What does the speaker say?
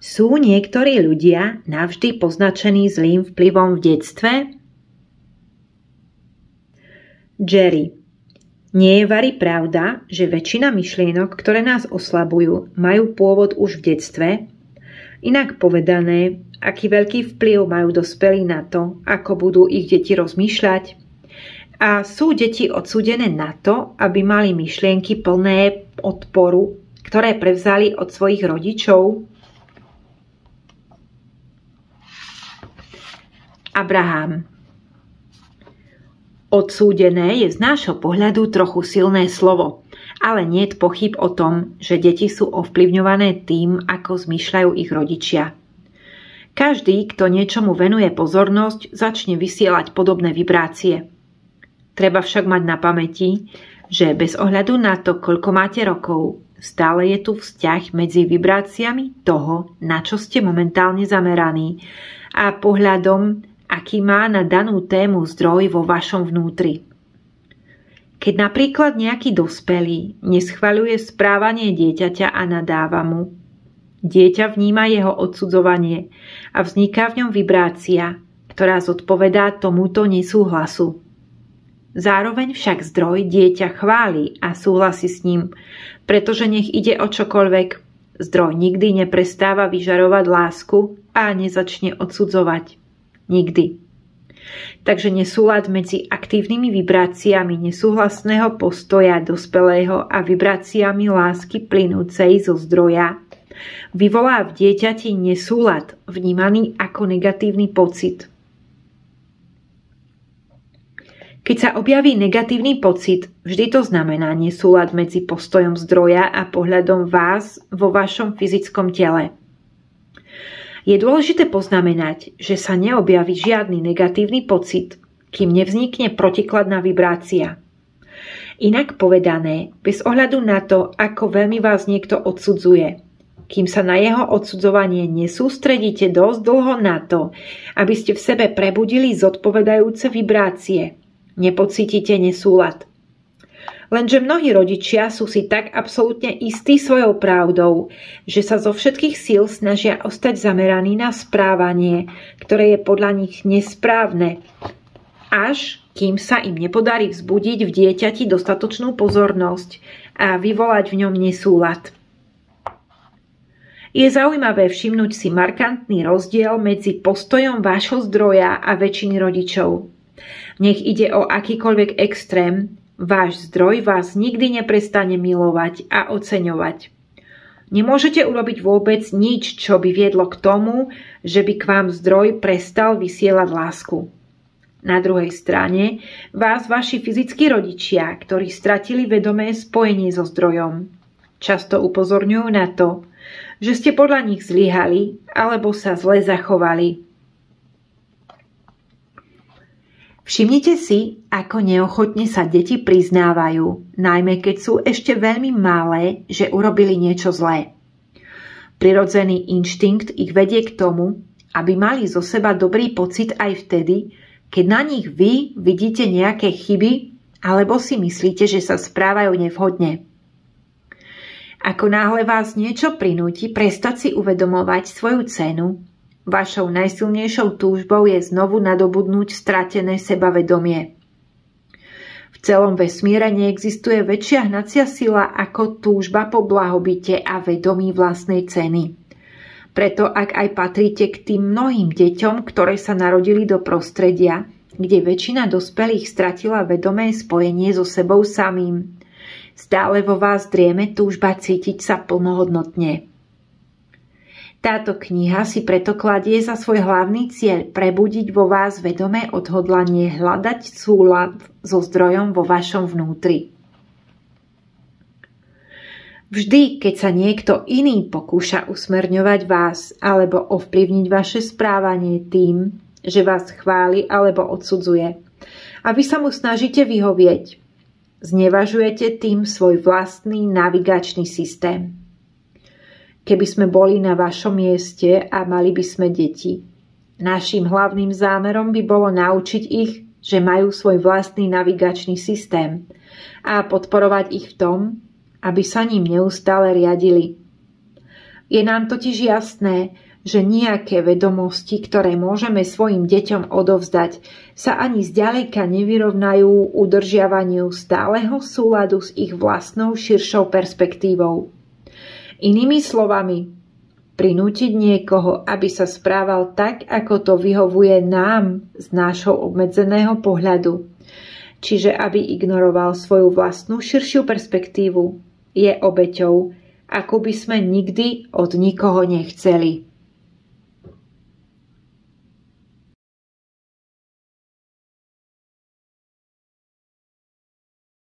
Sú niektorí ľudia navždy poznačení zlým vplyvom v detstve? Jerry. Nie je vari pravda, že väčšina myšlienok, ktoré nás oslabujú, majú pôvod už v detstve? Inak povedané, aký veľký vplyv majú dospelí na to, ako budú ich deti rozmýšľať? A sú deti odsúdené na to, aby mali myšlienky plné odporu, ktoré prevzali od svojich rodičov? Abraham. Odsúdené je z nášho pohľadu trochu silné slovo, ale nie je pochyb o tom, že deti sú ovplyvňované tým, ako zmýšľajú ich rodičia. Každý, kto niečomu venuje pozornosť, začne vysielať podobné vibrácie. Treba však mať na pamäti, že bez ohľadu na to, koľko máte rokov, stále je tu vzťah medzi vibráciami toho, na čo ste momentálne zameraní, a pohľadom, aký má na danú tému zdroj vo vašom vnútri. Keď napríklad nejaký dospelý neschvaľuje správanie dieťaťa a nadáva mu, dieťa vníma jeho odsudzovanie a vzniká v ňom vibrácia, ktorá zodpovedá tomuto nesúhlasu. Zároveň však zdroj dieťa chváli a súhlasí s ním, pretože nech ide o čokoľvek, zdroj nikdy neprestáva vyžarovať lásku a nezačne odsudzovať. Nikdy. Takže nesúlad medzi aktívnymi vibráciami nesúhlasného postoja dospelého a vibráciami lásky plynúcej zo zdroja vyvolá v dieťati nesúlad vnímaný ako negatívny pocit. Keď sa objaví negatívny pocit, vždy to znamená nesúlad medzi postojom zdroja a pohľadom vás vo vašom fyzickom tele. Je dôležité poznamenať, že sa neobjaví žiadny negatívny pocit, kým nevznikne protikladná vibrácia. Inak povedané, bez ohľadu na to, ako veľmi vás niekto odsudzuje, kým sa na jeho odsudzovanie nesústredíte dosť dlho na to, aby ste v sebe prebudili zodpovedajúce vibrácie, nepocítite nesúlad. Lenže mnohí rodičia sú si tak absolútne istí svojou pravdou, že sa zo všetkých síl snažia ostať zameraní na správanie, ktoré je podľa nich nesprávne, až kým sa im nepodarí vzbudiť v dieťati dostatočnú pozornosť a vyvolať v ňom nesúlad. Je zaujímavé všimnúť si markantný rozdiel medzi postojom vášho zdroja a väčšiny rodičov. Nech ide o akýkoľvek extrém, váš zdroj vás nikdy neprestane milovať a oceňovať. Nemôžete urobiť vôbec nič, čo by viedlo k tomu, že by k vám zdroj prestal vysielať lásku. Na druhej strane vás vaši fyzickí rodičia, ktorí stratili vedomé spojenie so zdrojom, často upozorňujú na to, že ste podľa nich zlyhali alebo sa zle zachovali. Všimnite si, ako neochotne sa deti priznávajú, najmä keď sú ešte veľmi malé, že urobili niečo zlé. Prirodzený inštinkt ich vedie k tomu, aby mali zo seba dobrý pocit aj vtedy, keď na nich vy vidíte nejaké chyby alebo si myslíte, že sa správajú nevhodne. Ako náhle vás niečo prinúti prestať si uvedomovať svoju cenu, vašou najsilnejšou túžbou je znovu nadobudnúť stratené sebavedomie. V celom vesmíre neexistuje väčšia hnacia sila ako túžba po blahobite a vedomí vlastnej ceny. Preto ak aj patríte k tým mnohým deťom, ktoré sa narodili do prostredia, kde väčšina dospelých stratila vedomé spojenie so sebou samým, stále vo vás drieme túžba cítiť sa plnohodnotne. Táto kniha si preto kladie za svoj hlavný cieľ prebudiť vo vás vedomé odhodlanie hľadať súlad so zdrojom vo vašom vnútri. Vždy, keď sa niekto iný pokúša usmerňovať vás alebo ovplyvniť vaše správanie tým, že vás chváli alebo odsudzuje, a vy sa mu snažíte vyhovieť, znevažujete tým svoj vlastný navigačný systém. Keby sme boli na vašom mieste a mali by sme deti, naším hlavným zámerom by bolo naučiť ich, že majú svoj vlastný navigačný systém a podporovať ich v tom, aby sa ním neustále riadili. Je nám totiž jasné, že nejaké vedomosti, ktoré môžeme svojim deťom odovzdať, sa ani zďaleka nevyrovnajú udržiavaniu stáleho súladu s ich vlastnou širšou perspektívou. Inými slovami, prinútiť niekoho, aby sa správal tak, ako to vyhovuje nám z nášho obmedzeného pohľadu, čiže aby ignoroval svoju vlastnú širšiu perspektívu, je obeťou, akú by sme nikdy od nikoho nechceli.